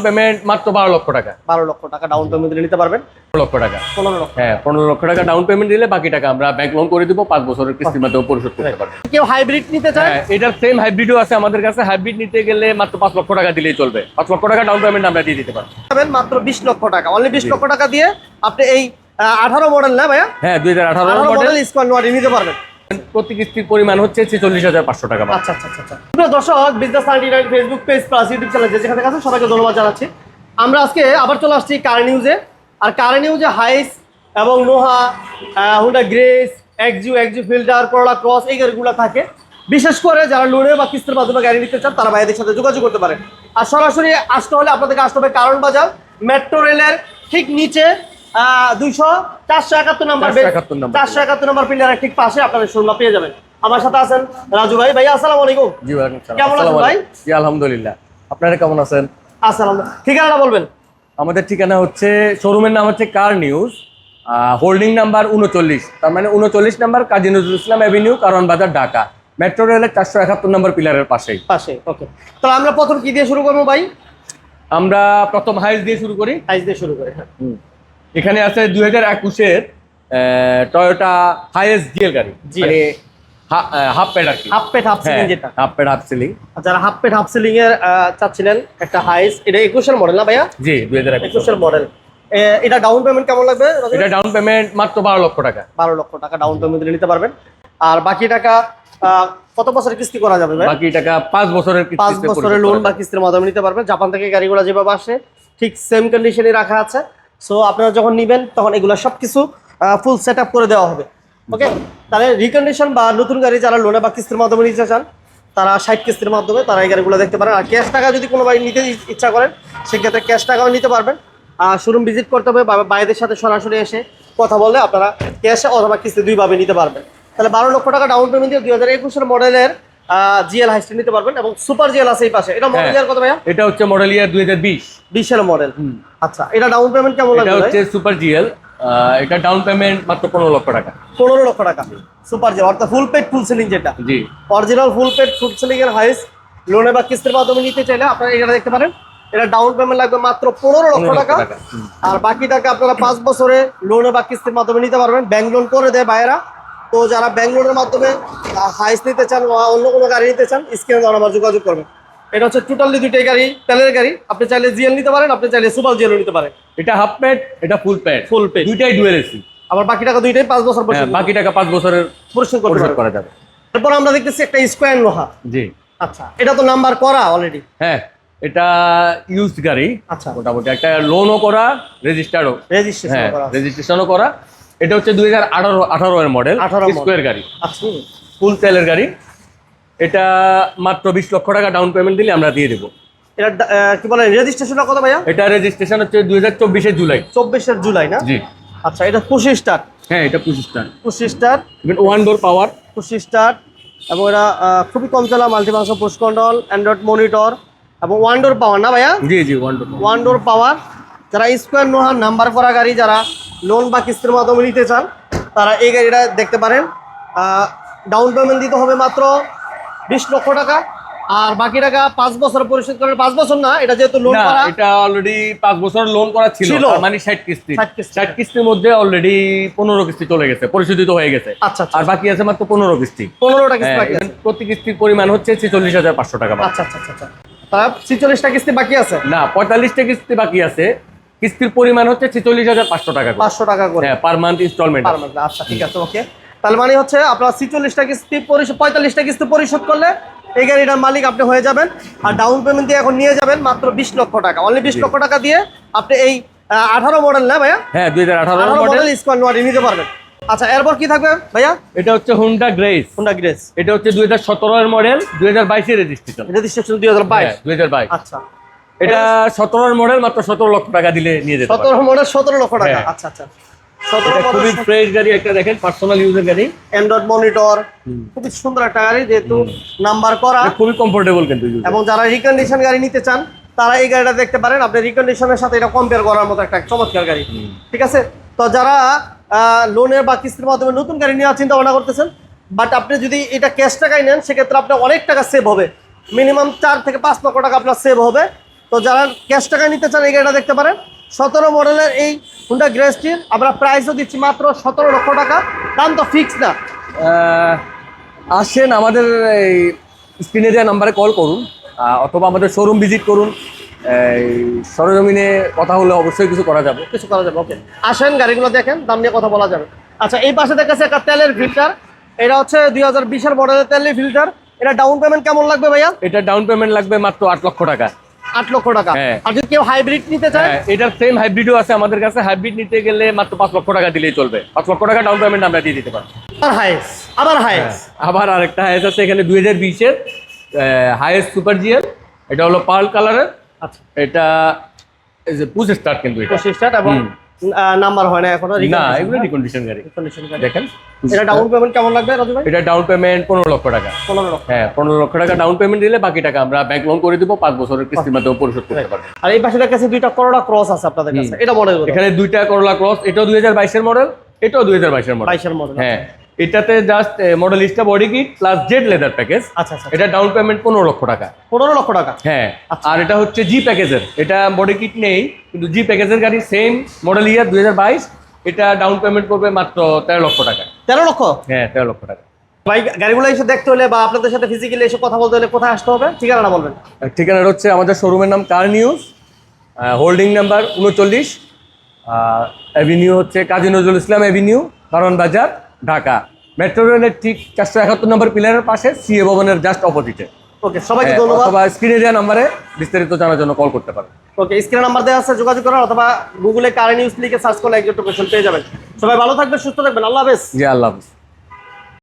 Payment মাত্র 12 লক্ষ টাকা। 12 লক্ষ টাকা ডাউন পেমেন্ট দিলে নিতে পারবেন। 15 লক্ষ টাকা। 15 লক্ষ। হ্যাঁ, 15 লক্ষ টাকা ডাউন পেমেন্ট দিলে বাকি টাকা আমরা ব্যাংক লোন করে দিব, 5 বছরের কিস্তির মাধ্যমে পরিশোধ করতে পারবেন। কেউ হাইব্রিড নিতে চায়? হ্যাঁ, এটার সেম হাইব্রিডও আছে আমাদের কাছে। হাইব্রিড নিতে গেলে মাত্র 5 লক্ষ টাকা দিলেই চলবে। 5 লক্ষ টাকা ডাউন পেমেন্ট আমরা দিয়ে দিতে পারবো। মাত্র 20 লক্ষ টাকা, অনলি 20 লক্ষ টাকা দিয়ে আপনি এই 18 মডেল না ভাইয়া? হ্যাঁ, 2018 মডেল স্কোয়ার নোয়ারি নিতে পারবেন। প্রতি কিস্তির পরিমাণ হচ্ছে 46,500 টাকা। আচ্ছা আচ্ছা আচ্ছা। প্রিয় দর্শক, business 99 Facebook page plus YouTube channel যেখানে আছে সবাইকে ধন্যবাদ জানাচ্ছি। আমরা আজকে আবার চলে আসছি কার নিউজে। আর কার নিউজে হাইস এবং Noha, Honda grace, Axio filter, করোলা ক্রস এই গাড়িগুলো থাকে। বিশেষ করে যারা লোনে বা কিস্তির মাধ্যমে গাড়ি নিতে চান তারা ভাইদের সাথে যোগাযোগ করতে পারেন। আর সরাসরি আসতে হলে আপনাদেরকে আসতে হবে কারণ বাজার, মেট্রো রেলের ঠিক নিচে 471 নম্বর 471 নম্বর পিলারের ঠিক পাশে আপনাদের শোরুম পেয়ে যাবেন। আমার সাথে আছেন রাজু ভাই। ভাই আসসালামু আলাইকুম। জি ভাই, কেমন আছেন ভাই? জি আলহামদুলিল্লাহ। আপনারা কেমন আছেন? আসসালাম। ঠিকানাটা বলবেন? আমাদের ঠিকানা হচ্ছে, শোরুমের নাম হচ্ছে কার নিউজ, হোল্ডিং নাম্বার 39, তার মানে 39 নাম্বার কাজী নজরুল ইসলাম অ্যাভিনিউ, কারওয়ান বাজার, ঢাকা। মেট্রো রেলের 471 নম্বর পিলারের পাশেই। ওকে, তাহলে আমরা প্রথম কি দিয়ে শুরু করবো ভাই? আমরা প্রথম হাইস দিয়ে শুরু করি। হাইস দিয়ে শুরু করি। হ্যাঁ, এখানে আছে 2021-এর টয়োটা হাইয়েস্ট জিএল গাড়ি, মানে হাফ প্যাড আর কি। হাফ প্যাড হাফ সিলিং যেটা। Half pad half ceiling. যারা হাফ প্যাড হাফ সিলিং এর চাচ্ছিলেন একটা হাইস, এটা 21-এর মডেল না ভাইয়া? জি, 2021-এর মডেল। এটা ডাউন পেমেন্ট কেমন লাগবে? এটা ডাউন পেমেন্ট মাত্র 12 লক্ষ টাকা। 12 লক্ষ টাকা ডাউন পেমেন্ট দিলে নিতে পারবেন। আর বাকি টাকা কত বছরের কিস্তি করা যাবে ভাই? বাকি টাকা 5 বছরের কিস্তি, 5 বছরের লোন বা কিস্তির মাধ্যমে নিতে পারবেন। জাপান থেকে গাড়িগুলো যেভাবে আসে ঠিক সেম কন্ডিশনে রাখা আছে। সো আপনারা যখন নেবেন তখন এগুলো সবকিছু ফুল সেট আপ করে দেওয়া হবে। ওকে, তাহলে রিকন্ডিশন বা নতুন গাড়ি যারা লোনে বা কিস্তির মাধ্যমে নিতে চান তারা 60 কিস্তির মাধ্যমে তারা এই গাড়িগুলো দেখতে পারেন। আর ক্যাশ টাকা যদি কোনো ভাই নিতে ইচ্ছা করেন সেক্ষেত্রে ক্যাশ টাকাও নিতে পারবেন। আর শোরুম ভিজিট করতে হবে বা বাইরের সাথে সরাসরি এসে কথা বললে আপনারা ক্যাশে অথবা কিস্তি দুইভাবে নিতে পারবেন। তাহলে 12 লক্ষ টাকা ডাউন পেমেন্ট দিয়ে 2021-এর মডেলের জিএল হাইস্ট্রি নিতে পারবেন। এবং সুপার জিএল আছে এই পাশে। এটা মডেল ইয়ার কত ভাইয়া? এটা হচ্ছে মডেল ইয়ার 2020 এর মডেল। আচ্ছা, এটা ডাউন পেমেন্ট কেমন লাগবে? এটা হচ্ছে সুপার জিএল, এটা ডাউন পেমেন্ট মাত্র 15 লক্ষ টাকা। 15 লক্ষ টাকা সুপার জিএল, অর্থাৎ ফুল পেড ফুল সিলিং যেটা। জি, original full paid full ceiling এর হাইস লোনে বা কিস্তির মাধ্যমে নিতে চাইলে আপনারা এটা দেখতে পারেন। এটা ডাউন পেমেন্ট লাগবে মাত্র 15 লক্ষ টাকা। আর বাকি টাকা আপনারা 5 বছরে লোনে বা কিস্তির মাধ্যমে নিতে পারবেন। ব্যাংক লোন করে দেয় বাইরা। তো যারা ব্যাংক লোনের মাধ্যমে হাইস নিতে চান বা অন্য কোনো গাড়ি নিতে চান স্ক্রিনে দেওয়া নাম্বার যোগাযোগ করবেন। এটা হচ্ছে টোটালি দুইটাই গাড়ি, তেলের গাড়ি। আপনি চাইলে জিএল নিতে পারেন, আপনি চাইলে সুপার জিএল নিতে পারেন। এটা হাফ প্যাড, এটা ফুল প্যাড, দুইটাই ডুয়েল এসি। আবার বাকি টাকা দুইটাই 5 বছর বাকি টাকা 5 বছরের পরিশোধ করা যাবে। এরপর আমরা দেখতেছি একটা স্কোয়ার লোহা। জি, আচ্ছা, এটা তো নাম্বার করা অলরেডি? হ্যাঁ, এটা ইউজড গাড়ি। আচ্ছা, মোটামুটি একটা লোনও করা, রেজিস্ট্রেশনও করা। এটা হচ্ছে 2018 এর মডেল, স্কোয়ার গাড়ি। আচ্ছা, ফুল তেলের গাড়ি। এটা মাত্র 20 লক্ষ টাকা ডাউন পেমেন্ট দিলে আমরা দিয়ে দেবো। এটা কি বলে রেজিস্ট্রেশনটা কত ভাইয়া? এটা রেজিস্ট্রেশন হচ্ছে 2024-এর জুলাই। 24-এর জুলাই না? জি। আচ্ছা, এটা 25 স্টার। হ্যাঁ, এটা 25 star. 25 star, even one door power. 25 star. এবং এটা খুবই কম চলা, multifunction push control, Android monitor এবং ওয়ান ডোর পাওয়ার না ভাইয়া? জি জি, ওয়ান ডোর পাওয়ার। যারা স্কোয়ার নোহার নাম্বার করা গাড়ি যারা লোন বা কিস্তির মাধ্যমে নিতে চান তারা এই গাড়িটা দেখতে পারেন। ডাউন পেমেন্ট দিতে হবে মাত্র 20 লক্ষ টাকা। আর বাকি টাকা 5 বছর পরিশোধ করেন। 5 বছর না, এটা যেহেতু লোন করা, এটা অলরেডি 5 বছর লোন করা ছিল, মানে 60 কিস্তি। 60 কিস্তির মধ্যে অলরেডি 15 কিস্তি চলে গেছে, পরিশোধিত হয়ে গেছে। আচ্ছা, আর বাকি আছে মাত্র 15 কিস্তি। 15টা কিস্তি বাকি আছে। প্রতি কিস্তির পরিমাণ হচ্ছে 46,500 টাকা। আচ্ছা আচ্ছা আচ্ছা, তাহলে 46টা কিস্তি বাকি আছে না, 45টা কিস্তি বাকি আছে। কিস্তির পরিমাণ হচ্ছে 46,500 টাকা, 500 টাকা করে। হ্যাঁ, পার মান্থ ইনস্টলমেন্ট। আচ্ছা, ঠিক আছে, ওকে। তাহলে মানে হচ্ছে আপনারা 46টা কিস্তি পরিশোধ, 45টা কিস্তি পরিশোধ করলে এই গাড়িটার মালিক আপনি হয়ে যাবেন। আর ডাউন পেমেন্ট দিয়ে এখন নিয়ে যাবেন মাত্র 20 লক্ষ টাকা। অনলি 20 লক্ষ টাকা দিয়ে আপনি এই 18 মডেল না ভাইয়া? হ্যাঁ, 2018 মডেল স্কোয়ার নোয়ারি নিতে পারবেন। আচ্ছা, এরপর কি থাকবে ভাইয়া? এটা হচ্ছে হুন্ডা গ্রেস। এটা হচ্ছে 2017 এর মডেল, 2022 এর রেজিস্ট্রেশন। 2022। আচ্ছা, এটা 17 এর মডেল, মাত্র 17 লক্ষ টাকা দিলে নিয়ে যেতে পারবেন। 17 মডেল 17 লক্ষ টাকা। আচ্ছা আচ্ছা, খুবই ফ্রেশ গাড়ি একটা, দেখেন পার্সোনাল ইউজের গাড়ি। অ্যান্ড্রয়েড মনিটর, খুবই সুন্দর একটা গাড়ি, যেহেতু নাম্বার করা, খুবই কমফোর্টেবল কিন্তু। এবং যারা রিকন্ডিশন গাড়ি নিতে চান তারা এই গাড়িটা দেখতে পারেন। আপনি রিকন্ডিশনের সাথে এটা কম্পেয়ার করার মতো একটা চমৎকার গাড়ি। ঠিক আছে, তো যারা লোনের বা কিস্তির মাধ্যমে নতুন গাড়ি নেওয়ার চিন্তা ভাবনা করতেছেন, বাট আপনি যদি এটা ক্যাশ টাকায় নেন সেক্ষেত্রে আপনার অনেক টাকা সেভ হবে। মিনিমাম 4 থেকে 5 লক্ষ টাকা আপনার সেভ হবে। তো তো যারা ক্যাশ টাকা নিতে চান এই গাড়িটা দেখতে পারেন। 17 মডেলের এই হুন্ডা গ্রেসটির আমরা প্রাইসও দিচ্ছি মাত্র 17 লক্ষ টাকা। দাম তো ফিক্স না। আসেন আমাদের এই স্ক্রিনে দেওয়া নাম্বারে কল করুন, অথবা আমাদের শোরুম ভিজিট করুন। এই সরজমিনে কথা হলে অবশ্যই কিছু করা যাবে। কিছু করা যাবে, ওকে। আসেন গাড়িগুলো দেখেন, দাম নিয়ে কথা বলা যাবে। আচ্ছা, এই পাশে দেখাচ্ছে একটা তেলের ফিল্টার। এটা হচ্ছে 2020-এর মডেলের তেলের ফিল্টার। এটা ডাউন পেমেন্ট কেমন লাগবে ভাইয়া? এটা ডাউন পেমেন্ট লাগবে মাত্র 8 লক্ষ টাকা। 8 লক্ষ টাকা। হ্যাঁ। আর যদি কেউ হাইব্রিড নিতে চায়? হ্যাঁ, এটার সেম হাইব্রিডও আছে আমাদের কাছে। হাইব্রিড নিতে গেলে মাত্র 5 লক্ষ টাকা দিলেই চলবে। 5 লক্ষ টাকা ডাউন পেমেন্ট আমরা দিয়ে দিতে পারবো। আবার হাইস। আবার আরেকটা হাইস আছে এখানে 2020-এর হাইস সুপার জিএল। এটা হলো পার্ল কালারের। আচ্ছা, এটা এই যে পুশ স্টার্ট, কিন্তু এটা 25 স্টার্ট এবং নাম্বার হয় না এখনো। না, এগুলো রিকন্ডিশন গাড়ি। দেখেন এটা ডাউন পেমেন্ট কেমন লাগবে রাজু ভাই? এটা ডাউন পেমেন্ট 15 লক্ষ টাকা। 15 লক্ষ। হ্যাঁ, 15 লক্ষ টাকা ডাউন পেমেন্ট দিলে বাকি টাকা আমরা ব্যাংক লোন করে দিব, 5 বছরের কিস্তির মাধ্যমে পরিশোধ করতে পারবেন। আর এই পাশে দেখাচ্ছে দুইটা করোলা ক্রস আছে আপনাদের কাছে। এটা মডেল এখানে দুইটা করলা ক্রস, এটাও 2022-এর মডেল, এটাও 2022-এর মডেল। 22-এর মডেল। হ্যাঁ, এটাতে just Modellista body kit plus Z leather package. আচ্ছা আচ্ছা। এটা ডাউন পেমেন্ট 15 লক্ষ টাকা। 15 লক্ষ টাকা। হ্যাঁ, আর এটা হচ্ছে জি প্যাকেজের। এটা বডি কিট নেই, কিন্তু জি প্যাকেজের গাড়ি, সেম মডেল ইয়ার 2022। এটা ডাউন পেমেন্ট করবে মাত্র 13 লক্ষ টাকা। 13 লক্ষ? হ্যাঁ, 13 লক্ষ টাকা। ভাই গাড়িগুলো এসে দেখতে হলে বা আপনাদের সাথে ফিজিক্যালি এসে কথা বলতে হলে কোথায় আসতে হবে? ঠিকানাটা বলবেন। ঠিকানাটা হচ্ছে আমাদের শোরুমের নাম কার নিউজ, হোল্ডিং নাম্বার 39, অ্যাভিনিউ হচ্ছে কাজী নজরুল ইসলাম অ্যাভিনিউ, কারণ বাজার, ঢাকা। মেট্রো রেলের ঠিক 471 নম্বর পিলারের পাশে সিএ ভবনের জাস্ট অপোজিটে। ওকে, সবাইকে ধন্যবাদ। অথবা স্ক্রিনে দেওয়া নাম্বারে বিস্তারিত জানার জন্য কল করতে পারেন। ওকে, স্ক্রিনে নাম্বার দেওয়া আছে, যোগাযোগ করার, অথবা গুগলে কার নিউজ লিখে সার্চ করলে একজন কোয়েশ্চেন পেয়ে যাবেন। সবাই ভালো থাকবেন, সুস্থ থাকবেন। আল্লাহ হাফেজ। জি, আল্লাহ হাফেজ।